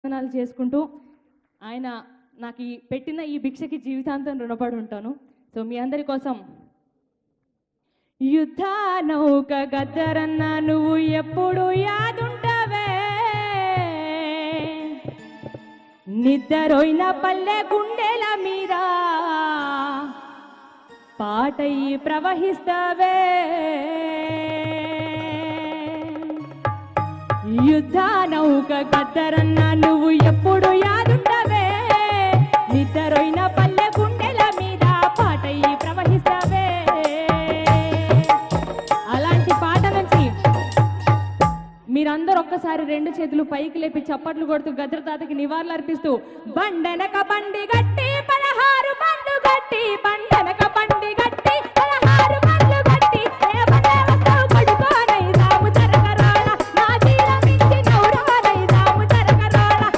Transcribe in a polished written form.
వందనాలు చేసుకుంటూ ఆయన నాకు పెట్టిన ఈ భిక్షకి జీవితాంతం రుణపడి ఉంటాను. సో మీ అందరి కోసం యుద్ధ నౌక గద్దరన్న నువ్వు ఎప్పుడు యాదుంటవే, నిద్రపోయిన పల్లె గుండెల మీద పాటయి ప్రవహిస్తావే. యుద్ధ నౌక గద్దరన్న నువ్వు ఎప్పుడు యాదుంటవే, నిద్రపోయిన పల్లె గుండెల మీద పాటయి ప్రవహిస్తావే. అలాంటి పాట నుంచి మీరందరూ ఒక్కసారి రెండు చేతులు పైకి లేపి చప్పట్లు కొడుతూ గద్దర్ తాతకి నివాళులు అర్పిస్తూ బండెనక బండి గట్టి 16 బండు గట్టి బండెనక